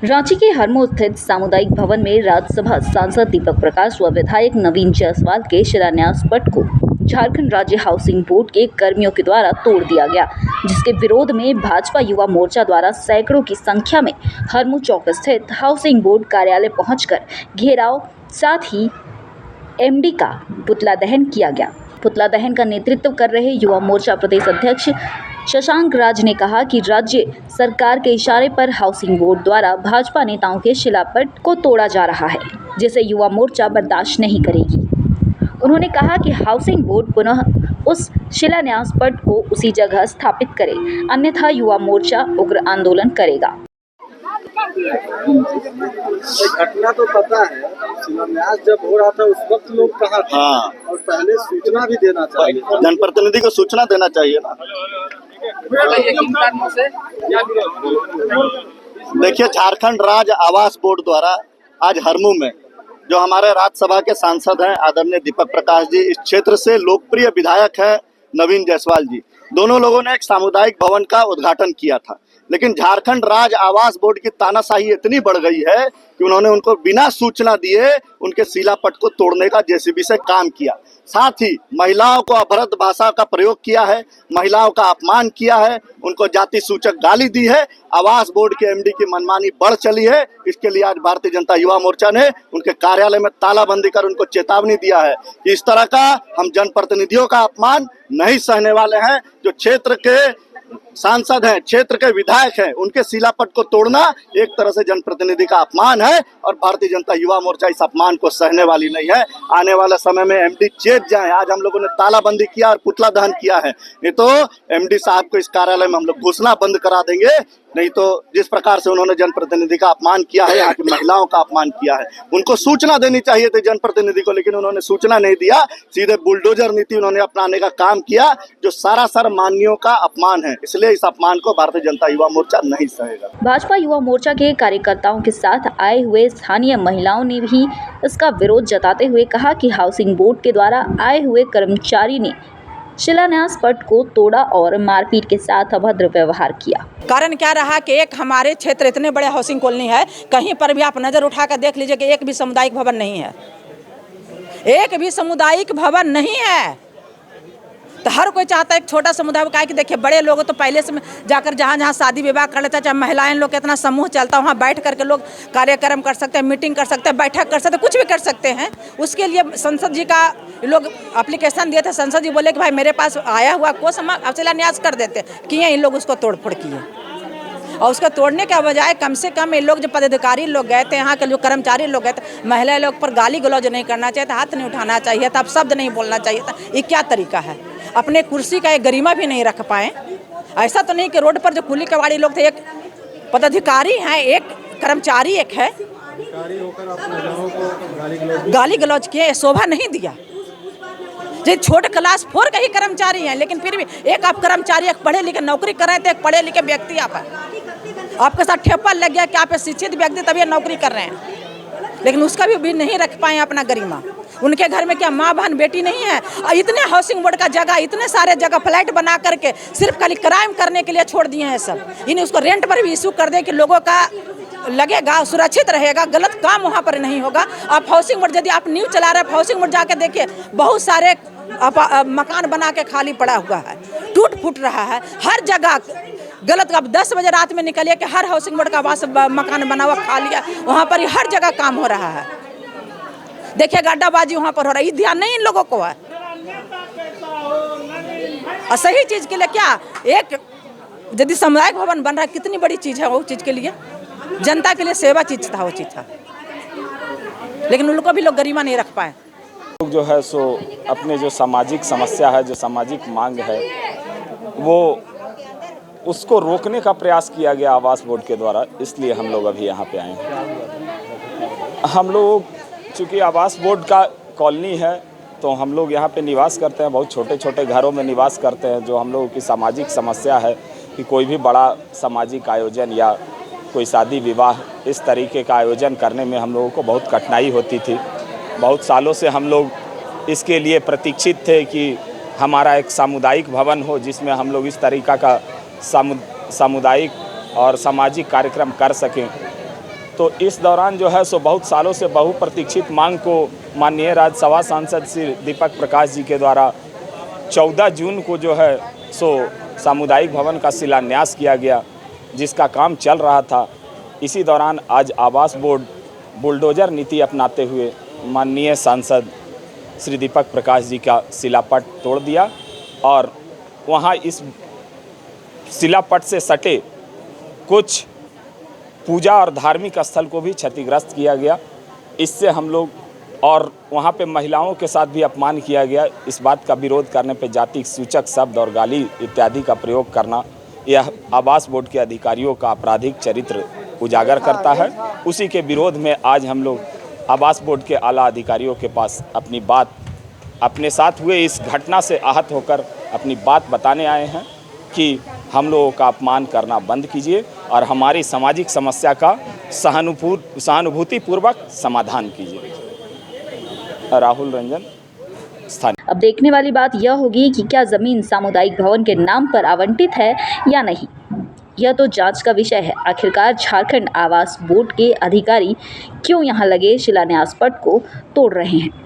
रांची के हरमू स्थित सामुदायिक भवन में राज्यसभा सांसद दीपक प्रकाश व विधायक नवीन जायसवाल के शिलान्यास पट को झारखंड राज्य हाउसिंग बोर्ड के कर्मियों के द्वारा तोड़ दिया गया, जिसके विरोध में भाजपा युवा मोर्चा द्वारा सैकड़ों की संख्या में हरमू चौक स्थित हाउसिंग बोर्ड कार्यालय पहुंचकर घेराव, साथ ही एमडी का पुतला दहन किया गया। पुतला दहन का नेतृत्व कर रहे युवा मोर्चा प्रदेश अध्यक्ष शशांक राज ने कहा कि राज्य सरकार के इशारे पर हाउसिंग बोर्ड द्वारा भाजपा नेताओं के शिलापट को तोड़ा जा रहा है, जिसे युवा मोर्चा बर्दाश्त नहीं करेगी। उन्होंने कहा कि हाउसिंग बोर्ड पुनः उस शिलान्यास पट को उसी जगह स्थापित करे, अन्यथा युवा मोर्चा उग्र आंदोलन करेगा। घटना तो पता है, शिलान्यास जब हो रहा था उस वक्त लोग कहाँ थे? हाँ, और पहले सूचना भी देना चाहिए, जनप्रतिनिधि को सूचना देना चाहिए ना। देखिए, झारखंड राज्य आवास बोर्ड द्वारा आज हरमू में जो हमारे राज्यसभा के सांसद हैं आदरणीय दीपक प्रकाश जी, इस क्षेत्र से लोकप्रिय विधायक है नवीन जायसवाल जी, दोनों लोगों ने एक सामुदायिक भवन का उद्घाटन किया था। लेकिन झारखंड राज्य आवास बोर्ड की तानाशाही इतनी बढ़ गई है कि उन्होंने उनको बिना सूचना दिए उनके शिलापट को तोड़ने का जेसीबी से काम किया। साथ ही महिलाओं को अपभ्रत भाषा का प्रयोग किया है, महिलाओं का अपमान किया है, उनको जाति सूचक गाली दी है। आवास बोर्ड के एमडी की मनमानी बढ़ चली है। इसके लिए आज भारतीय जनता युवा मोर्चा ने उनके कार्यालय में तालाबंदी कर उनको चेतावनी दिया है कि इस तरह का हम जनप्रतिनिधियों का अपमान नहीं सहने वाले हैं। जो क्षेत्र के सांसद हैं, क्षेत्र के विधायक हैं, उनके शिलापट को तोड़ना एक तरह से जनप्रतिनिधि का अपमान है और भारतीय जनता युवा मोर्चा इस अपमान को सहने वाली नहीं है। आने वाले समय में एमडी चेत जाएं। आज हम लोगों ने तालाबंदी किया और पुतला दहन किया है, नहीं तो एमडी साहब को इस कार्यालय में हम लोग घुसना बंद करा देंगे। नहीं तो जिस प्रकार से उन्होंने जनप्रतिनिधि का अपमान किया है, यहाँ की महिलाओं का अपमान किया है, उनको सूचना देनी चाहिए थी जनप्रतिनिधि को, लेकिन उन्होंने सूचना नहीं दिया। सीधे बुलडोजर नीति उन्होंने अपनाने का काम किया, जो सरासर माननीयों का अपमान है। इसलिए इस अपमान को भारतीय जनता युवा मोर्चा नहीं सहेगा। भाजपा युवा मोर्चा के कार्यकर्ताओं के साथ आए हुए स्थानीय महिलाओं ने भी इसका विरोध जताते हुए कहा कि हाउसिंग बोर्ड के द्वारा आए हुए कर्मचारी ने शिलान्यास पट को तोड़ा और मारपीट के साथ अभद्र व्यवहार किया। कारण क्या रहा कि एक हमारे क्षेत्र इतने बड़े हाउसिंग कॉलोनी है, कहीं पर भी आप नज़र उठाकर देख लीजिए कि एक भी सामुदायिक भवन नहीं है, एक भी सामुदायिक भवन नहीं है। तो हर कोई चाहता है एक छोटा समुदाय का, कि देखिए बड़े लोग तो पहले से जाकर जहाँ शादी विवाह कर लेते हैं, चाहे महिलाएं लोग कितना समूह चलता है, वहाँ बैठ करके लोग कार्यक्रम कर सकते हैं, मीटिंग कर सकते हैं, बैठक कर सकते हैं, कुछ भी कर सकते हैं। उसके लिए संसद जी का लोग एप्लीकेशन दिए थे। संसद जी बोले कि भाई मेरे पास आया हुआ को शिलान्यास कर देते, किए इन लोग उसको तोड़फोड़ किए। और उसको तोड़ने के बजाय कम से कम ये लोग जो पदाधिकारी लोग गए थे, यहाँ के जो कर्मचारी लोग गए थे, महिला लोग पर गाली गलौज नहीं करना चाहिए था, हाथ नहीं उठाना चाहिए था, अब शब्द नहीं बोलना चाहिए था। ये क्या तरीका है? अपने कुर्सी का एक गरिमा भी नहीं रख पाए। ऐसा तो नहीं कि रोड पर जो कुली कबाड़ी लोग थे, एक पदाधिकारी हैं, एक कर्मचारी एक है, गाली गलौज किए, शोभा नहीं दिया। जो छोटे क्लास 4 के ही कर्मचारी हैं, लेकिन फिर भी एक आप कर्मचारी, एक पढ़े लिखे नौकरी कर रहे थे, एक पढ़े लिखे व्यक्ति आप हैं, आपके साथ ठेपा लग गया कि आप शिक्षित व्यक्ति तभी नौकरी कर रहे हैं, लेकिन उसका भी नहीं रख पाए अपना गरिमा। उनके घर में क्या माँ बहन बेटी नहीं है? और इतने हाउसिंग बोर्ड का जगह, इतने सारे जगह फ्लैट बना करके सिर्फ खाली क्राइम करने के लिए छोड़ दिए हैं सब। इन्हें उसको रेंट पर भी इशू कर दे कि लोगों का लगेगा, सुरक्षित रहेगा, गलत काम वहाँ पर नहीं होगा। आप हाउसिंग बोर्ड, यदि आप न्यूज़ चला रहे हैं, हाउसिंग बोर्ड जाके देखिए, बहुत सारे मकान बना के खाली पड़ा हुआ है, टूट फूट रहा है हर जगह। गलत, अब 10 बजे रात में निकलिए कि हर हाउसिंग बोर्ड का आवास मकान बना हुआ खाली है, वहाँ पर हर जगह काम हो रहा है। देखिए गड्ढाबाजी वहाँ पर हो रहा है, ये ध्यान नहीं इन लोगों को है। और सही चीज़ के लिए क्या, एक यदि सामुदायिक भवन बन रहा है, कितनी बड़ी चीज़ है वो चीज़ के लिए, जनता के लिए सेवा चीज़ था, वो चीज़ था, लेकिन उन लोगों को भी लोग गरिमा नहीं रख पाए। लोग जो है सो अपने जो सामाजिक समस्या है, जो सामाजिक मांग है, वो उसको रोकने का प्रयास किया गया आवास बोर्ड के द्वारा, इसलिए हम लोग अभी यहाँ पे आए हैं। हम लोग चूँकि आवास बोर्ड का कॉलोनी है, तो हम लोग यहाँ पे निवास करते हैं, बहुत छोटे छोटे घरों में निवास करते हैं। जो हम लोगों की सामाजिक समस्या है कि कोई भी बड़ा सामाजिक आयोजन या कोई शादी विवाह इस तरीके का आयोजन करने में हम लोगों को बहुत कठिनाई होती थी। बहुत सालों से हम लोग इसके लिए प्रतीक्षित थे कि हमारा एक सामुदायिक भवन हो, जिसमें हम लोग इस तरीक़ा का सामुदायिक और सामाजिक कार्यक्रम कर सकें। तो इस दौरान जो है सो बहुत सालों से बहुप्रतीक्षित मांग को माननीय राज्यसभा सांसद श्री दीपक प्रकाश जी के द्वारा 14 जून को जो है सो सामुदायिक भवन का शिलान्यास किया गया, जिसका काम चल रहा था। इसी दौरान आज आवास बोर्ड बुलडोजर नीति अपनाते हुए माननीय सांसद श्री दीपक प्रकाश जी का शिलापट तोड़ दिया और वहाँ इस शिलापट से सटे कुछ पूजा और धार्मिक स्थल को भी क्षतिग्रस्त किया गया। इससे हम लोग और वहाँ पे महिलाओं के साथ भी अपमान किया गया। इस बात का विरोध करने पे जाति सूचक शब्द और गाली इत्यादि का प्रयोग करना यह आवास बोर्ड के अधिकारियों का आपराधिक चरित्र उजागर करता है। उसी के विरोध में आज हम लोग आवास बोर्ड के आला अधिकारियों के पास अपनी बात, अपने साथ हुए इस घटना से आहत होकर अपनी बात बताने आए हैं कि हम लोगों का अपमान करना बंद कीजिए और हमारी सामाजिक समस्या का सहानुभूतिपूर्वक समाधान कीजिए। राहुल रंजन, स्थानीय। अब देखने वाली बात यह होगी कि क्या जमीन सामुदायिक भवन के नाम पर आवंटित है या नहीं। यह तो जांच का विषय है। आखिरकार झारखंड आवास बोर्ड के अधिकारी क्यों यहां लगे शिलान्यास पट को तोड़ रहे हैं।